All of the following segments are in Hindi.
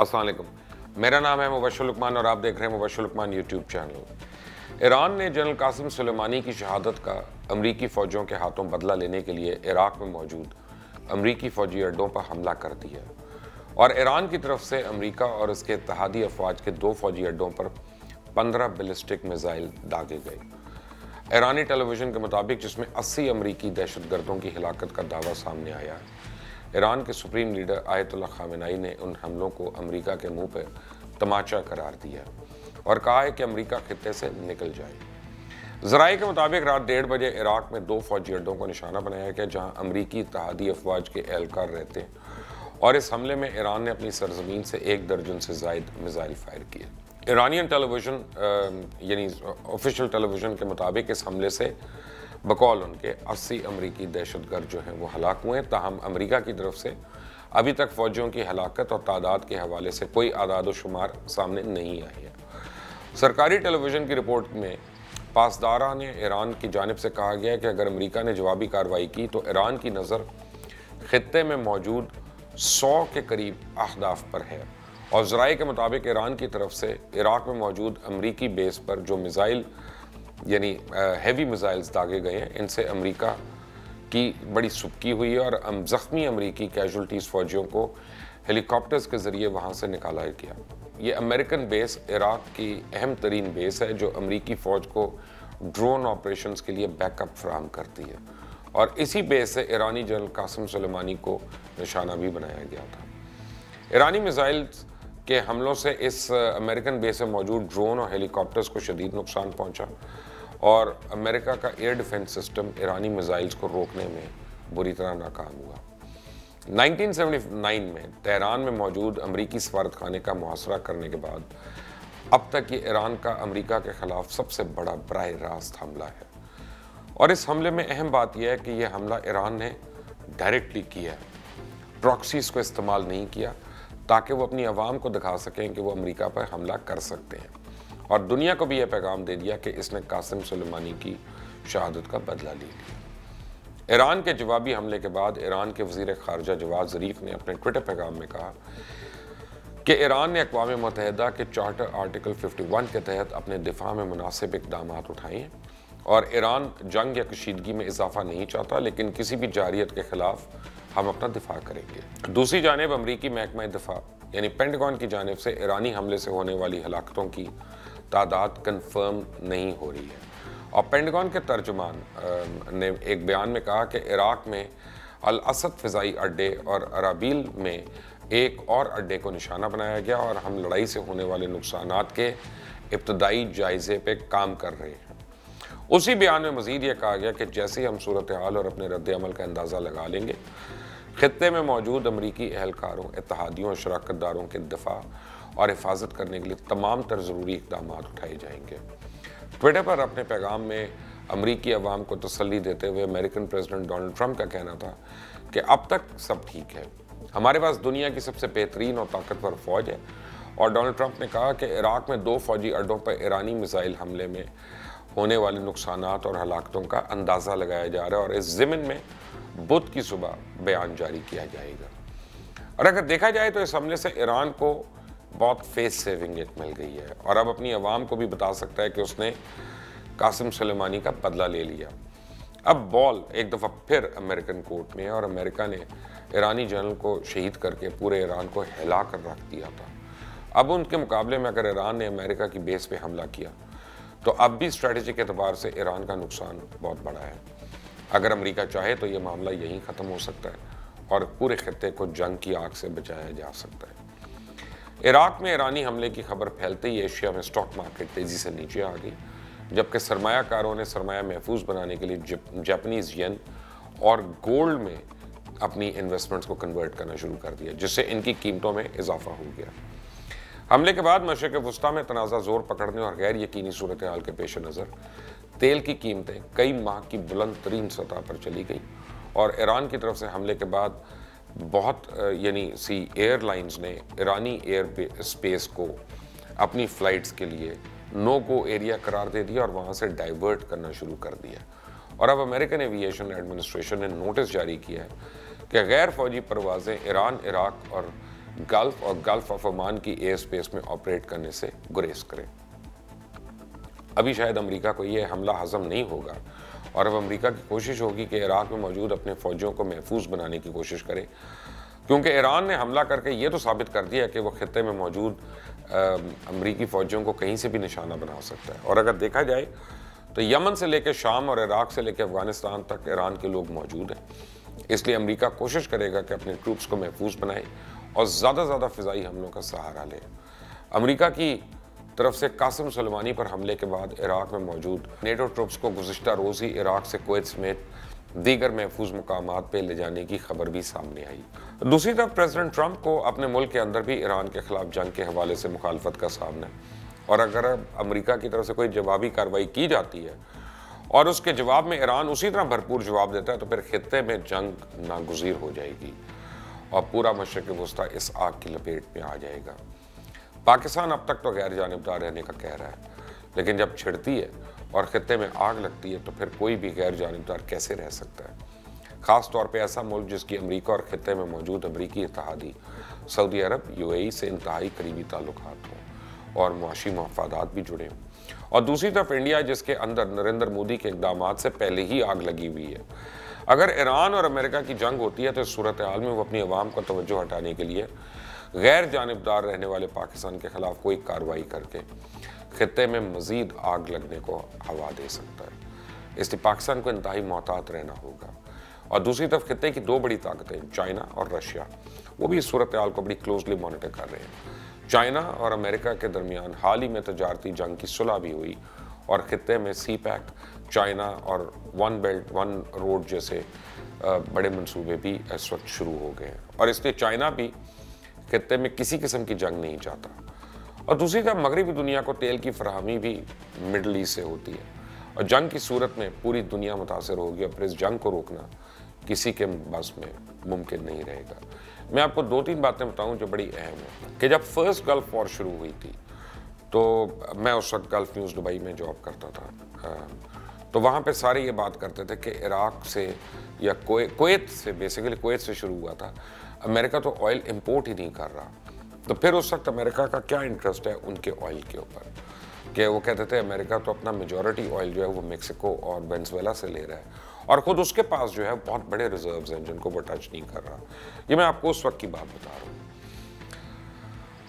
अस्सलाम वालेकुम। मेरा नाम है मुबश्शिर लुकमान और आप देख रहे हैं Mubashshir Lukman YouTube channel. Iran ने जनरल कासिम सुलेमानी की शहादत का अमरीकी फ़ौजियों के हाथों बदला लेने के लिए इराक में मौजूद अमरीकी फ़ौजी अड्डों पर हमला कर दिया और ईरान की तरफ से अमरीका और उसके इत्तेहादी अफवाज के 2 फ़ौजी अड्डों पर 15 बैलिस्टिक मिसाइल दागे गए। ईरानी टेलीविज़न के मुताबिक जिसमें 80 अमरीकी दहशतगर्दों की हिलाकत का दावा सामने आया है। ईरान के सुप्रीम लीडर आयतुल्लाह खामेनी ने उन हमलों को अमरीका के मुंह पर तमाचा करार दिया और कहा है कि अमरीका खित्ते से निकल जाए। ज़राए के मुताबिक रात 1:30 बजे इराक में 2 फ़ौजी अड्डों को निशाना बनाया गया जहां अमरीकी इत्तेहादी अफवाज के एहलकार रहते हैं और इस हमले में ईरान ने अपनी सरजमीन से 1 दर्जन से ज़ायद मिसाइल फायर किए। ईरानियन टेलीविज़न यानी ऑफिशियल टेलीविज़न के मुताबिक इस हमले से बकौल उनके 80 अमरीकी दहशतगर्द जो हैं वो हलाक हुए हैं। ताहम अमरीका की तरफ से अभी तक फ़ौजियों की हलाकत और तादाद के हवाले से कोई आदाद व शुमार सामने नहीं आई है। सरकारी टेलीविज़न की रिपोर्ट में पासदारा ने ईरान की जानिब से कहा गया है कि अगर अमरीका ने जवाबी कार्रवाई की तो ईरान की नज़र खित्ते में मौजूद 100 के करीब अहदाफ पर है और ज़राए के मुताबिक ईरान की तरफ से इराक में मौजूद अमरीकी बेस पर जो मिसाइल यानी हैवी मिसाइल्स दागे गए हैं इनसे अमरीका की बड़ी सुबकी हुई है और ज़ख्मी अमरीकी कैजुअल्टीज़ फ़ौजियों को हेलीकॉप्टर्स के ज़रिए वहाँ से निकाला गया। ये अमेरिकन बेस इराक की अहम तरीन बेस है जो अमरीकी फ़ौज को ड्रोन ऑपरेशंस के लिए बैकअप फराहम करती है और इसी बेस से ईरानी जनरल कासिम सुलेमानी को निशाना भी बनाया गया था। ईरानी मिसाइल्स के हमलों से इस अमेरिकन बेस में मौजूद ड्रोन और हेलीकॉप्टर्स को शदीद नुकसान पहुंचा और अमेरिका का एयर डिफेंस सिस्टम ईरानी मिसाइल्स को रोकने में बुरी तरह नाकाम हुआ। 1979 में तेहरान में मौजूद अमरीकी सफारतखाने का मुहासरा करने के बाद अब तक ये ईरान का अमरीका के ख़िलाफ़ सबसे बड़ा बराह रास्त हमला है और इस हमले में अहम बात यह है कि यह हमला ईरान ने डायरेक्टली किया है, प्रॉक्सीज को इस्तेमाल नहीं किया ताकि वो अपनी आवाम को दिखा सकें कि वो अमेरिका पर हमला कर सकते हैं और दुनिया को भी यह पैगाम दे दिया कि इसने कासिम सुलेमानी की शहादत का बदला ले लिया। ईरान के जवाबी हमले के बाद ईरान के वज़ीर ख़ारजा जवाद ज़रीफ ने अपने ट्विटर पैगाम में कहा कि ईरान ने अक़वाम मुत्तहिदा के चार्टर आर्टिकल 51 के तहत अपने दिफा में मुनासिब इक़दाम उठाए हैं और ईरान जंग या कशीदगी में इजाफा नहीं चाहता, लेकिन किसी भी जारियत के ख़िलाफ़ हम अपना दिफा करेंगे। दूसरी जानिब अमरीकी महकमा दिफा यानी पेंटागन की जानिब से ईरानी हमले से होने वाली हलाकतों की तादाद कन्फर्म नहीं हो रही है और पेंटागन के तर्जुमान ने एक बयान में कहा कि इराक में अल असद फ़िज़ाई अड्डे और अराबील में एक और अड्डे को निशाना बनाया गया और हम लड़ाई से होने वाले नुकसानात के इब्तदाई जायज़े पे काम कर रहे हैं। उसी बयान में मज़ीद ये कहा गया कि जैसे ही हम सूरत हाल और अपने रद्द अमल का अंदाज़ा लगा लेंगे, खित्ते में मौजूद अमरीकी एहलकारों, इत्तेहादियों और शराकतदारों के दिफा और हिफाजत करने के लिए तमाम तर ज़रूरी इक़दाम उठाए जाएंगे। ट्विटर पर अपने पैगाम में अमरीकी अवाम को तसल्ली देते हुए अमेरिकन प्रेसिडेंट डोनाल्ड ट्रंप का कहना था कि अब तक सब ठीक है, हमारे पास दुनिया की सबसे बेहतरीन और ताकतवर फ़ौज है और डोनाल्ड ट्रंप ने कहा कि इराक में 2 फ़ौजी अड्डों पर ईरानी मिसाइल हमले में होने वाले नुकसानात और हलाकतों का अंदाज़ा लगाया जा रहा है और इस ज़िमन में बुध की सुबह बयान जारी किया जाएगा। और अगर देखा जाए तो इस हमले से ईरान को बहुत फेस सेविंग मिल गई है और अब अपनी आवाम को भी बता सकता है कि उसने कासिम सुलेमानी का बदला ले लिया। अब बॉल एक दफ़ा फिर अमेरिकन कोर्ट में है और अमेरिका ने ईरानी जनरल को शहीद करके पूरे ईरान को हिला कर रख दिया था। अब उनके मुकाबले में अगर ईरान ने अमेरिका की बेस पे हमला किया तो अब भी स्ट्रेटेजिक एतबार से ईरान का नुकसान बहुत बड़ा है। अगर अमेरिका चाहे तो ये मामला यहीं ख़त्म हो सकता है और पूरे खित्ते को जंग की आग से बचाया जा सकता है। इराक में ईरानी हमले की खबर फैलते ही एशिया में स्टॉक मार्केट तेज़ी से नीचे आ गई, जबकि सरमायाकारों ने सरमाया महफूज बनाने के लिए जापानीज़ येन और गोल्ड में अपनी इन्वेस्टमेंट्स को कन्वर्ट करना शुरू कर दिया, जिससे इनकी कीमतों में इजाफा हो गया। हमले के बाद मशरिक़ वस्ता में तनाज़ा जोर पकड़ने और गैर यकीनी सूरत हाल के पेश नज़र तेल की कीमतें कई माह की बुलंद तरीन सतह पर चली गई और ईरान की तरफ से हमले के बाद बहुत यानी सी एयरलाइंस ने ईरानी एयर स्पेस को अपनी फ़्लाइट्स के लिए नो गो एरिया करार दे दिया और वहाँ से डाइवर्ट करना शुरू कर दिया। और अब अमेरिकन एविएशन एडमिनिस्ट्रेशन ने नोटिस जारी किया है कि गैर फौजी परवाज़ें ईरान, इराक और गल्फ और गल्फ ऑफ ओमान की एयर स्पेस में ऑपरेट करने से गुरेज करें। अभी शायद अमेरिका को यह हमला हजम नहीं होगा और अब अमेरिका की कोशिश होगी कि इराक में मौजूद अपने फौजियों को महफूज बनाने की कोशिश करे, क्योंकि ईरान ने हमला करके ये तो साबित कर दिया कि वो खित्ते में मौजूद अमेरिकी फौजियों को कहीं से भी निशाना बना सकता है। और अगर देखा जाए तो यमन से लेकर शाम और इराक से लेकर अफगानिस्तान तक ईरान के लोग मौजूद हैं। इसलिए अमेरिका कोशिश करेगा कि अपने ट्रूप्स को महफूज बनाए और ज़्यादा से ज़्यादा फ़िज़ाई हमलों का सहारा ले। अमेरिका की तरफ से कासिम सुलेमानी पर हमले के बाद इराक में मौजूद नेटो ट्रूप्स को गुज़िश्ता रोज़ ही इराक से कुवैत समेत दीगर महफूज मुकामात पर ले जाने की खबर भी सामने आई। दूसरी तरफ प्रेसिडेंट ट्रंप को अपने मुल्क के अंदर भी ईरान के खिलाफ जंग के हवाले से मुखालफत का सामना है, और अगर अमेरिका की तरफ से कोई जवाबी कार्रवाई की जाती है और उसके जवाब में ईरान उसी तरह भरपूर जवाब देता है तो फिर खित्ते में जंग नागुज़ीर हो जाएगी और पूरा मशरिक़ वस्ता इस आग की लपेट में आ जाएगा। पाकिस्तान अब तक तो गैर जानिबदार रहने का कह रहा है, लेकिन जब छिड़ती है और खित्ते में आग लगती है तो फिर कोई भी गैर जानिबदार कैसे रह सकता है, ख़ास तौर पे ऐसा मुल्क जिसकी अमेरिका और खित्ते में मौजूद अमरीकी इत्तेहादी सऊदी अरब UAE से इंतहाई करीबी ताल्लुकात हों और मुआशी मफादात भी जुड़े हों। और दूसरी तरफ इंडिया जिसके अंदर नरेंद्र मोदी के इक़दामात से पहले ही आग लगी हुई है। अगर ईरान और अमेरिका की जंग होती है तो इस सूरत हाल में वो अपनी अवाम का तवज्जो हटाने के लिए गैर जानिबदार रहने वाले पाकिस्तान के खिलाफ कोई कार्रवाई करके खित्ते में मजीद आग लगने को हवा दे सकता है। इसलिए पाकिस्तान को इंतहाई मोहतात रहना होगा। और दूसरी तरफ खित्ते की दो बड़ी ताकतें चाइना और रशिया, वो भी इस सूरत हाल को बड़ी क्लोजली मॉनिटर कर रहे हैं। चाइना और अमेरिका के दरमियान हाल ही में तजारती जंग की सुलह भी हुई और खित्ते में CPEC, चाइना और वन बेल्ट वन रोड जैसे बड़े मंसूबे भी इस वक्त शुरू हो गए हैं और इसलिए चाइना भी खित्ते में किसी किस्म की जंग नहीं चाहता। और दूसरी तरफ मगरबी दुनिया को तेल की फराहमी भी मिडल ईस्ट से होती है और जंग की सूरत में पूरी दुनिया मुतासर होगी और फिर इस जंग को रोकना किसी के बस में मुमकिन नहीं रहेगा। मैं आपको 2-3 बातें बताऊं जो बड़ी अहम है कि जब फर्स्ट गल्फ वॉर शुरू हुई थी तो मैं उस वक्त गल्फ न्यूज़ दुबई में जॉब करता था, तो वहाँ पे सारे ये बात करते थे कि इराक से या कुवैत से, बेसिकली कुवैत से शुरू हुआ था। अमेरिका तो ऑयल इंपोर्ट ही नहीं कर रहा, तो फिर उस वक्त अमेरिका का क्या इंटरेस्ट है उनके ऑयल के ऊपर, कि वो कहते थे अमेरिका तो अपना मेजॉरिटी ऑयल जो है वो मेक्सिको और वेनेजुएला से ले रहा है और ख़ुद उसके पास जो है बहुत बड़े रिजर्व्स हैं जिनको वो टच नहीं कर रहा। ये मैं आपको उस वक्त की बात बता रहा हूँ।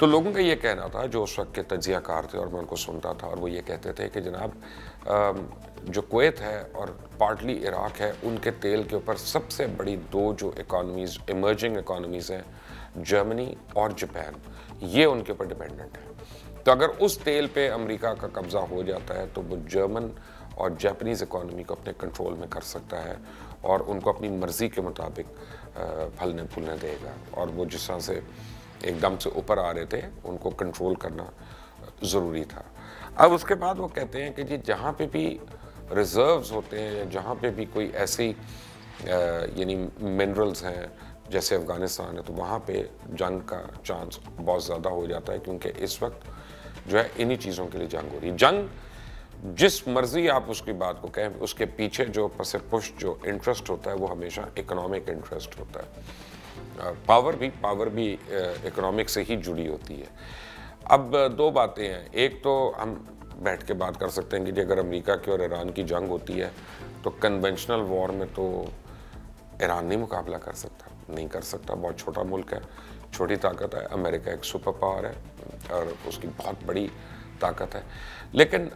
तो लोगों का ये कहना था जो उस वक्त के तज्जियाकार थे और मैं उनको सुनता था, और वो ये कहते थे कि जनाब जो कुवैत है और पार्टली इराक है, उनके तेल के ऊपर सबसे बड़ी दो जो इकॉनमीज़, इमर्जिंग इकॉनमीज़ हैं, जर्मनी और जापान, ये उनके ऊपर डिपेंडेंट है। तो अगर उस तेल पे अमेरिका का कब्ज़ा हो जाता है तो वो जर्मन और जापानीज़ इकॉनमी को अपने कंट्रोल में कर सकता है और उनको अपनी मर्ज़ी के मुताबिक फलने फूलने देगा, और वो जिस तरह से एकदम से ऊपर आ रहे थे उनको कंट्रोल करना ज़रूरी था। अब उसके बाद वो कहते हैं कि जी जहाँ पे भी रिज़र्व्स होते हैं या जहाँ पे भी कोई ऐसी यानी मिनरल्स हैं जैसे अफ़गानिस्तान है, तो वहाँ पे जंग का चांस बहुत ज़्यादा हो जाता है, क्योंकि इस वक्त जो है इन्हीं चीज़ों के लिए जंग हो रही है। जंग जिस मर्जी आप उसकी बात को कहें, उसके पीछे जो पसे पुष्ट जो इंटरेस्ट होता है वो हमेशा इकोनॉमिक इंटरेस्ट होता है। पावर भी इकोनॉमिक से ही जुड़ी होती है। अब दो बातें हैं, एक तो हम बैठ के बात कर सकते हैं कि अगर अमेरिका की और ईरान की जंग होती है तो कन्वेंशनल वॉर में तो ईरान नहीं मुकाबला कर सकता, नहीं कर सकता, बहुत छोटा मुल्क है, छोटी ताकत है। अमेरिका एक सुपर पावर है और उसकी बहुत बड़ी ताकत है। लेकिन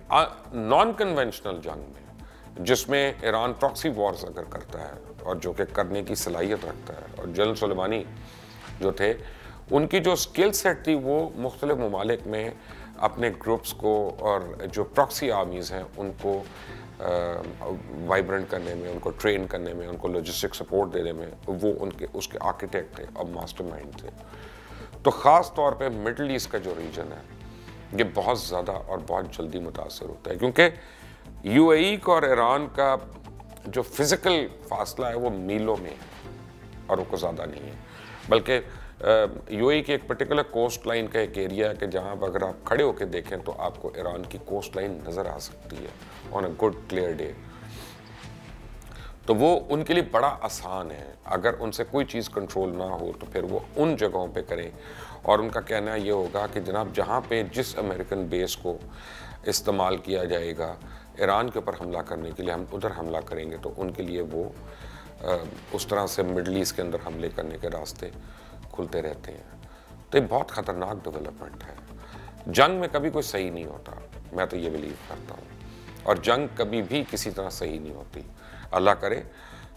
नॉन कन्वेंशनल जंग में जिसमें ईरान प्रॉक्सी वॉर्स अगर करता है और जो कि करने की सलाहियत रखता है, और जनरल सुलेमानी जो थे उनकी जो स्किल सेट थी वो मुख्तलिफ ममालिक में अपने ग्रुप्स को और जो प्रॉक्सी आर्मीज़ हैं उनको वाइब्रेंट करने में, उनको ट्रेन करने में, उनको लॉजिस्टिक सपोर्ट देने में वो उसके आर्किटेक्ट थे और मास्टरमाइंड थे। तो ख़ास तौर पे मिडल ईस्ट का जो रीजन है ये बहुत ज़्यादा और बहुत जल्दी मुतासर होता है, क्योंकि UAE का और ईरान का जो फिज़िकल फासला है वो मीलों में है और वो ज़्यादा नहीं है, बल्कि UAE की एक पर्टिकुलर कोस्ट लाइन का एक एरिया है कि जहाँ पर अगर आप खड़े होकर देखें तो आपको ईरान की कोस्ट लाइन नज़र आ सकती है on a good clear day. तो वो उनके लिए बड़ा आसान है। अगर उनसे कोई चीज़ कंट्रोल ना हो तो फिर वो उन जगहों पे करें, और उनका कहना ये होगा कि जनाब जहाँ पे जिस अमेरिकन बेस को इस्तेमाल किया जाएगा ईरान के ऊपर हमला करने के लिए, हम उधर हमला करेंगे, तो उनके लिए वो उस तरह से मिडल ईस्ट के अंदर हमले करने के रास्ते खुलते रहते हैं। तो ये बहुत ख़तरनाक डेवलपमेंट है। जंग में कभी कोई सही नहीं होता, मैं तो ये बिलीव करता हूँ, और जंग कभी भी किसी तरह सही नहीं होती। अल्लाह करे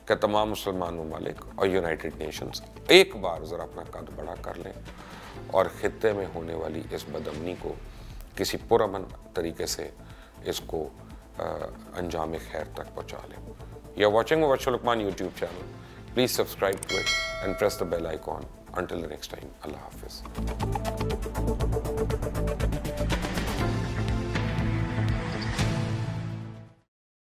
कि तमाम मुसलमान ममालिक और यूनाइटेड नेशंस एक बार ज़रा अपना कद बड़ा कर लें और खित्ते में होने वाली इस बदअमनी को किसी पुरअमन तरीके से इसको अंजाम खैर तक पहुँचा लें। You are watching virtual Lukman YouTube channel, please subscribe to it and press the bell icon. Until the next time, Allah Hafiz.